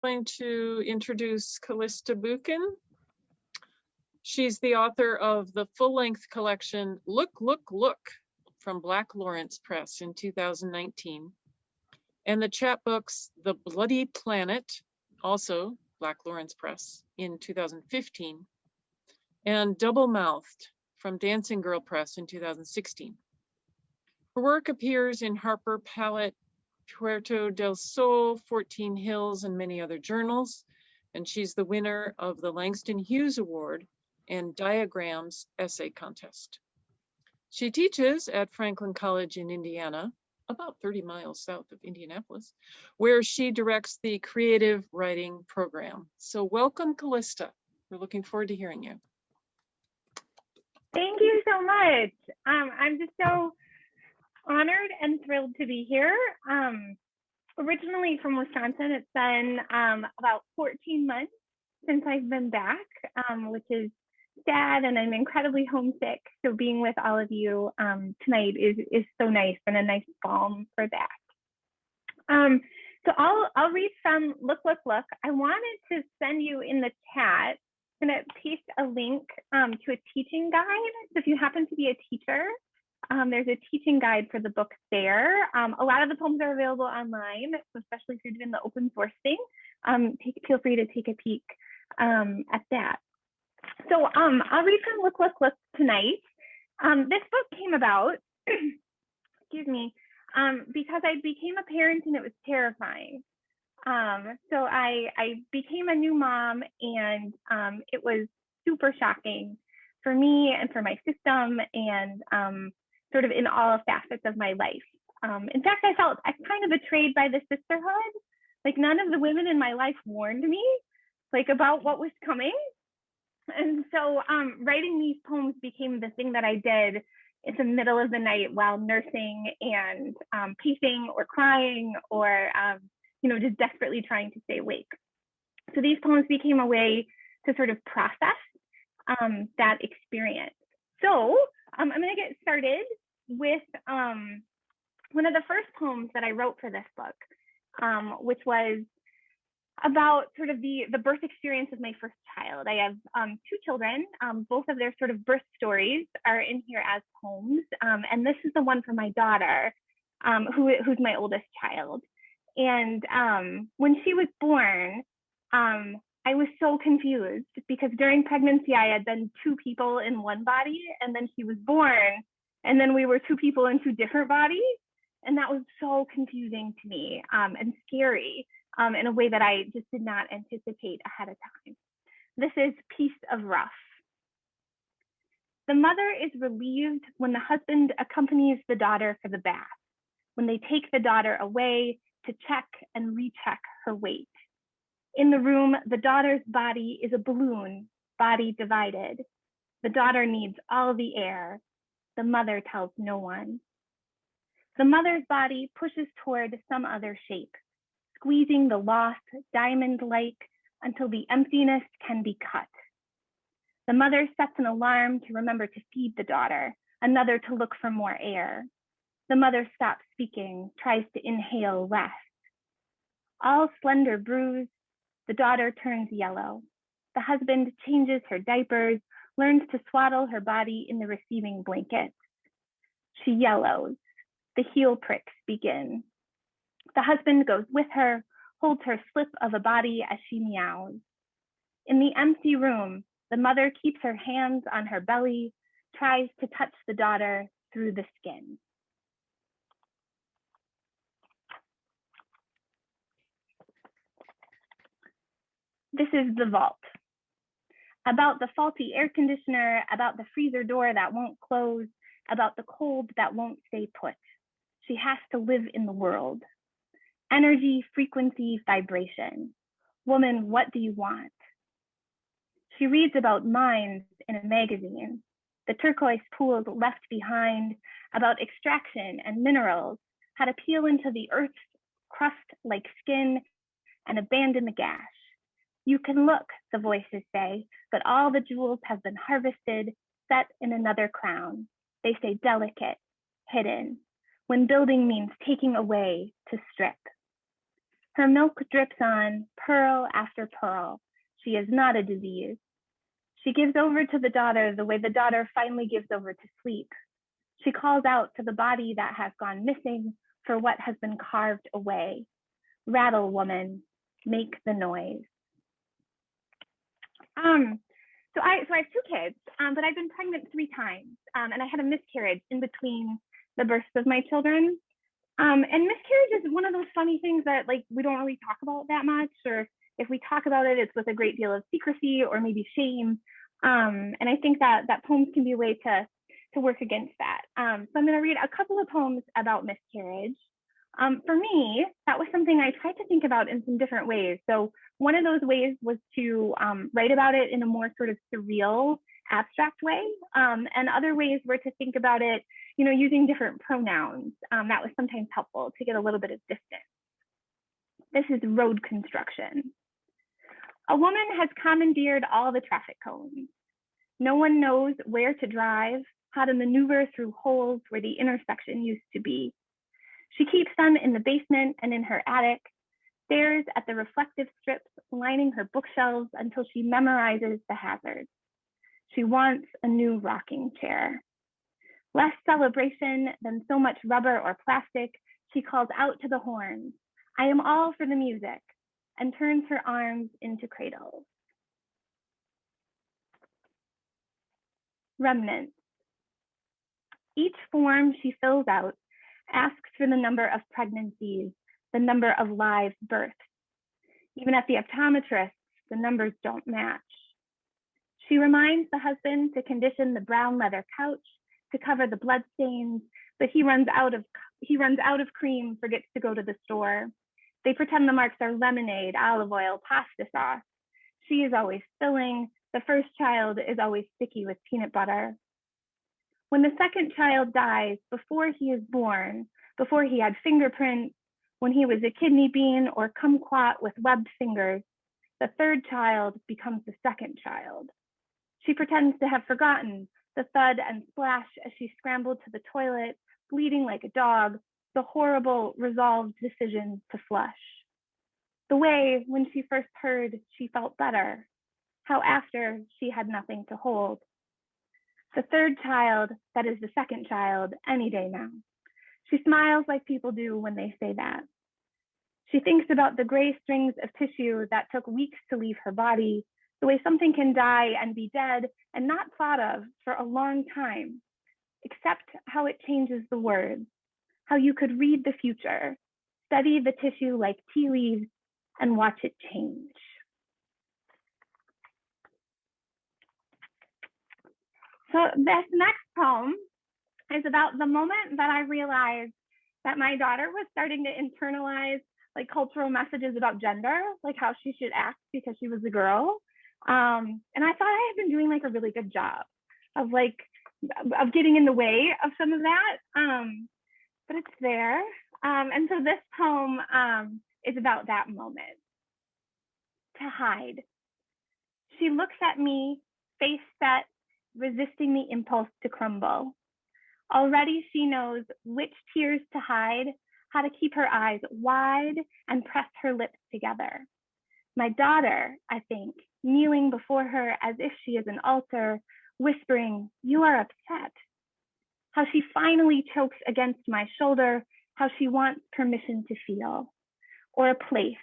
Going to introduce Callista Buchen. She's the author of the full-length collection Look, Look, Look from Black Lawrence Press in 2019, and the chapbooks The Bloody Planet, also Black Lawrence Press in 2015, and Double Mouthed from Dancing Girl Press in 2016. Her work appears in Harper Palette, Puerto del Sol, 14 Hills, and many other journals, and she's the winner of the Langston Hughes Award and Diagrams Essay Contest. She teaches at Franklin College in Indiana, about 30 miles south of Indianapolis, where she directs the creative writing program. So welcome, Callista. We're looking forward to hearing you. Thank you so much. I'm just so honored and thrilled to be here. Originally from Wisconsin, it's been about 14 months since I've been back, which is sad, and I'm incredibly homesick. So being with all of you tonight is so nice and a nice balm for that. So I'll read from Look, Look, Look. I wanted to send you in the chat, I'm gonna paste a link to a teaching guide. So if you happen to be a teacher, there's a teaching guide for the book there. A lot of the poems are available online, so especially if you're doing the open source thing, feel free to take a peek at that. So I'll read from Look, Look, Look tonight. This book came about, excuse me, because I became a parent and it was terrifying. So I became a new mom, and it was super shocking for me and for my system, and sort of in all facets of my life. In fact, I felt kind of betrayed by the sisterhood. Like, none of the women in my life warned me like about what was coming. And so writing these poems became the thing that I did in the middle of the night while nursing and pacing or crying or just desperately trying to stay awake. So these poems became a way to sort of process that experience. So I'm going to get started with one of the first poems that I wrote for this book, which was about sort of the birth experience of my first child. I have two children. Both of their sort of birth stories are in here as poems. And this is the one for my daughter, who's my oldest child. And when she was born, I was so confused because during pregnancy, I had been two people in one body, and then she was born, and then we were two people in two different bodies. And that was so confusing to me and scary in a way that I just did not anticipate ahead of time. This is Piece of Rough. The mother is relieved when the husband accompanies the daughter for the bath, when they take the daughter away to check and recheck her weight. In the room, the daughter's body is a balloon, body divided. The daughter needs all the air. The mother tells no one. The mother's body pushes toward some other shape, squeezing the lost diamond-like until the emptiness can be cut. The mother sets an alarm to remember to feed the daughter, another to look for more air. The mother stops speaking, tries to inhale less. All slender bruised, the daughter turns yellow. The husband changes her diapers, learns to swaddle her body in the receiving blanket. She yellows. The heel pricks begin. The husband goes with her, holds her slip of a body as she meows. In the empty room, the mother keeps her hands on her belly, tries to touch the daughter through the skin. This is The Vault. About the faulty air conditioner, about the freezer door that won't close, about the cold that won't stay put. She has to live in the world. Energy, frequency, vibration. Woman, what do you want? She reads about mines in a magazine, the turquoise pools left behind, about extraction and minerals, how to peel into the earth's crust like skin and abandon the gash. You can look, the voices say, but all the jewels have been harvested, set in another crown. They say delicate, hidden, when building means taking away to strip. Her milk drips on, pearl after pearl. She is not a disease. She gives over to the daughter the way the daughter finally gives over to sleep. She calls out to the body that has gone missing for what has been carved away. Rattle Woman, make the noise. So I have two kids, but I've been pregnant 3 times, and I had a miscarriage in between the births of my children. And miscarriage is one of those funny things that like we don't really talk about that much, or if we talk about it, it's with a great deal of secrecy or maybe shame. And I think that poems can be a way to work against that. So I'm going to read a couple of poems about miscarriage. For me, that was something I tried to think about in some different ways. So one of those ways was to write about it in a more sort of surreal, abstract way. And other ways were to think about it, you know, using different pronouns. That was sometimes helpful to get a little bit of distance. This is road construction. A woman has commandeered all the traffic cones. No one knows where to drive, how to maneuver through holes where the intersection used to be. She keeps them in the basement and in her attic, stares at the reflective strips lining her bookshelves until she memorizes the hazards. She wants a new rocking chair. Less celebration than so much rubber or plastic, she calls out to the horns, "I am all for the music," and turns her arms into cradles. Remnants. Each form she fills out asks for the number of pregnancies, the number of live births. Even at the optometrist, the numbers don't match. She reminds the husband to condition the brown leather couch to cover the bloodstains, but he runs out of cream, forgets to go to the store. They pretend the marks are lemonade, olive oil, pasta sauce. She is always spilling. The first child is always sticky with peanut butter. When the second child dies before he is born, before he had fingerprints, when he was a kidney bean or kumquat with webbed fingers, the third child becomes the second child. She pretends to have forgotten the thud and splash as she scrambled to the toilet, bleeding like a dog, the horrible, resolved decision to flush. The way when she first heard she felt better, how after she had nothing to hold. The third child, that is the second child, any day now. She smiles like people do when they say that. She thinks about the gray strings of tissue that took weeks to leave her body, the way something can die and be dead and not thought of for a long time, except how it changes the words, how you could read the future, study the tissue like tea leaves, and watch it change. So this next poem is about the moment that I realized that my daughter was starting to internalize like cultural messages about gender, like how she should act because she was a girl. And I thought I had been doing like a really good job of getting in the way of some of that, but it's there. And so this poem is about that moment. To hide. She looks at me, face set, resisting the impulse to crumble. Already she knows which tears to hide, how to keep her eyes wide and press her lips together. My daughter, I think, kneeling before her as if she is an altar, whispering, "You are upset." How she finally chokes against my shoulder, how she wants permission to feel, or a place,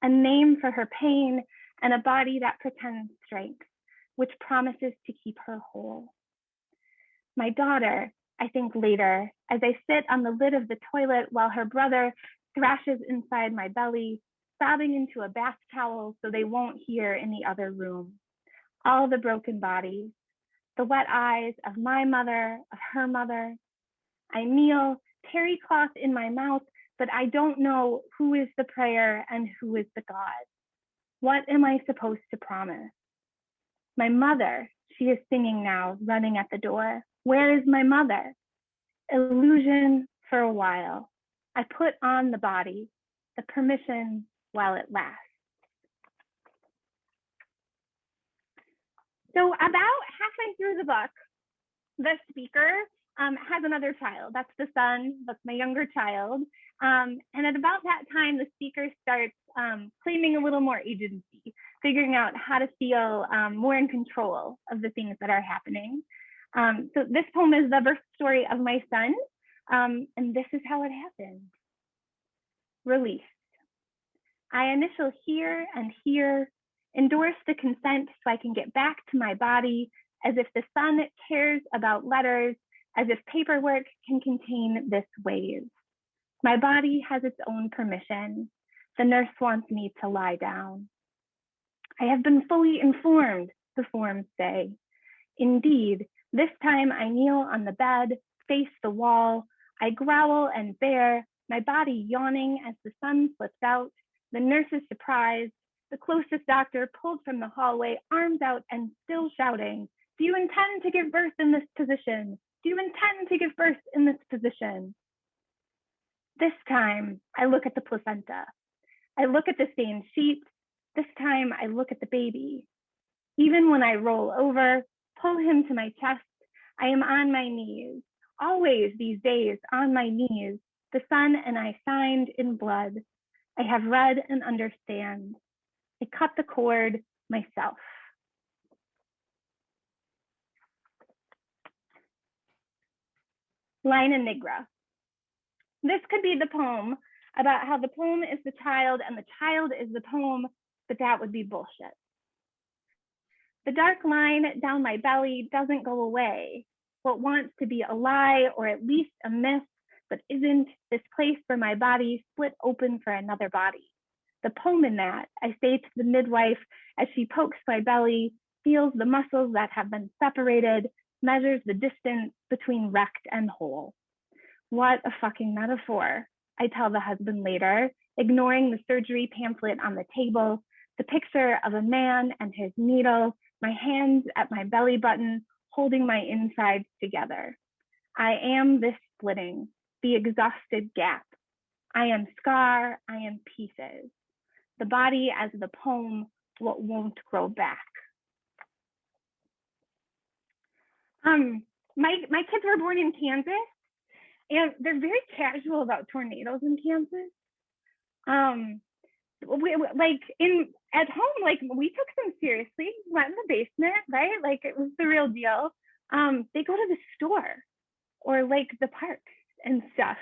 a name for her pain, and a body that pretends strength, which promises to keep her whole. My daughter, I think later, as I sit on the lid of the toilet while her brother thrashes inside my belly, sobbing into a bath towel so they won't hear in the other room. All the broken bodies, the wet eyes of my mother, of her mother. I kneel, terry cloth in my mouth, but I don't know who is the prayer and who is the God. What am I supposed to promise? My mother, she is singing now, running at the door. Where is my mother? Illusion for a while. I put on the body, the permission while it lasts. So about halfway through the book, the speaker has another child. That's the son, that's my younger child. And at about that time, the speaker starts claiming a little more agency, figuring out how to feel more in control of the things that are happening. So this poem is the birth story of my son, and this is how it happened. Release. I initial here and here, endorse the consent so I can get back to my body, as if the sun cares about letters, as if paperwork can contain this wave. My body has its own permission. The nurse wants me to lie down. I have been fully informed, the forms say. Indeed, this time I kneel on the bed, face the wall. I growl and bear, my body yawning as the sun slips out. The nurse is surprised. The closest doctor pulled from the hallway, arms out and still shouting, "Do you intend to give birth in this position? Do you intend to give birth in this position?" This time, I look at the placenta. I look at the stained sheets. This time, I look at the baby. Even when I roll over, pull him to my chest, I am on my knees, always these days on my knees, the sun and I signed in blood. I have read and understand. I cut the cord myself. Line and negra. This could be the poem about how the poem is the child and the child is the poem, but that would be bullshit. The dark line down my belly doesn't go away. What wants to be a lie or at least a myth, but isn't, this place for my body split open for another body. The poem in that, I say to the midwife as she pokes my belly, feels the muscles that have been separated, measures the distance between wrecked and whole. What a fucking metaphor, I tell the husband later, ignoring the surgery pamphlet on the table, the picture of a man and his needle, my hands at my belly button, holding my insides together. I am this splitting, the exhausted gap. I am scar, I am pieces. The body as the poem, what won't grow back. My kids were born in Kansas, and they're very casual about tornadoes in Kansas. At home, like we took them seriously, went in the basement, right? Like it was the real deal. They go to the store or like the park and stuff.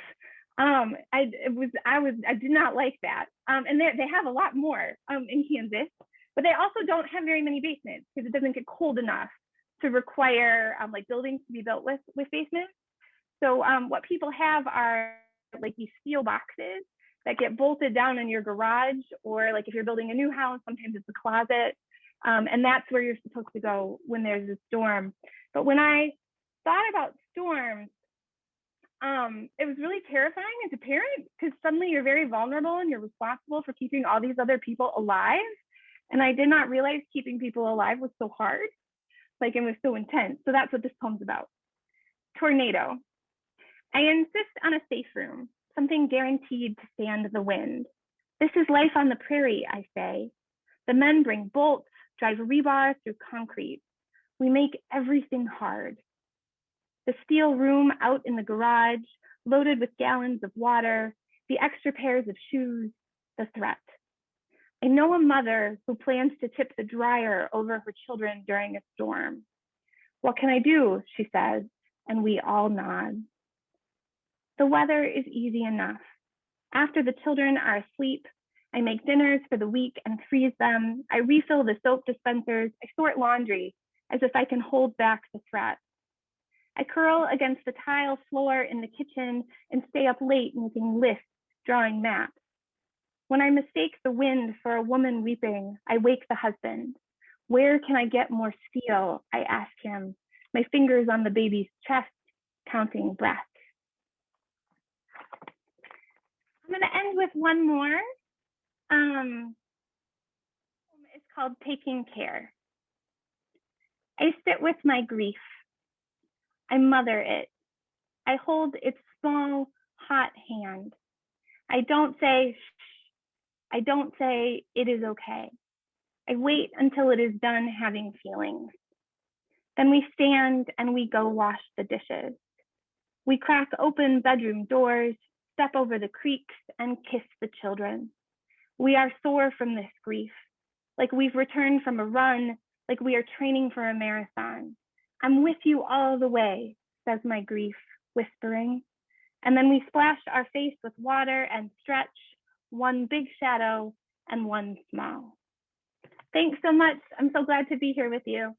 I did not like that. And they have a lot more in Kansas, but they also don't have very many basements because it doesn't get cold enough to require like buildings to be built with basements. So what people have are like these steel boxes that get bolted down in your garage, or like if you're building a new house, sometimes it's a closet. And that's where you're supposed to go when there's a storm. But when I thought about storms, it was really terrifying as a parent because suddenly you're very vulnerable and you're responsible for keeping all these other people alive. And I did not realize keeping people alive was so hard, like it was so intense. So that's what this poem's about. Tornado. I insist on a safe room, something guaranteed to stand the wind. This is life on the prairie, I say. The men bring bolts, drive rebar through concrete. We make everything hard. The steel room out in the garage, loaded with gallons of water, the extra pairs of shoes, the threat. I know a mother who plans to tip the dryer over her children during a storm. What can I do, she says, and we all nod. The weather is easy enough. After the children are asleep, I make dinners for the week and freeze them. I refill the soap dispensers. I sort laundry as if I can hold back the threat. I curl against the tile floor in the kitchen and stay up late making lists, drawing maps. When I mistake the wind for a woman weeping, I wake the husband. Where can I get more steel? I ask him, my fingers on the baby's chest, counting breaths. I'm going to end with one more. It's called Taking Care. I sit with my grief. I mother it. I hold its small, hot hand. I don't say, shh. I don't say, it is okay. I wait until it is done having feelings. Then we stand and we go wash the dishes. We crack open bedroom doors, step over the creaks, and kiss the children. We are sore from this grief, like we've returned from a run, like we are training for a marathon. I'm with you all the way, says my grief, whispering. And then we splash our face with water and stretch, one big shadow and one small. Thanks so much. I'm so glad to be here with you.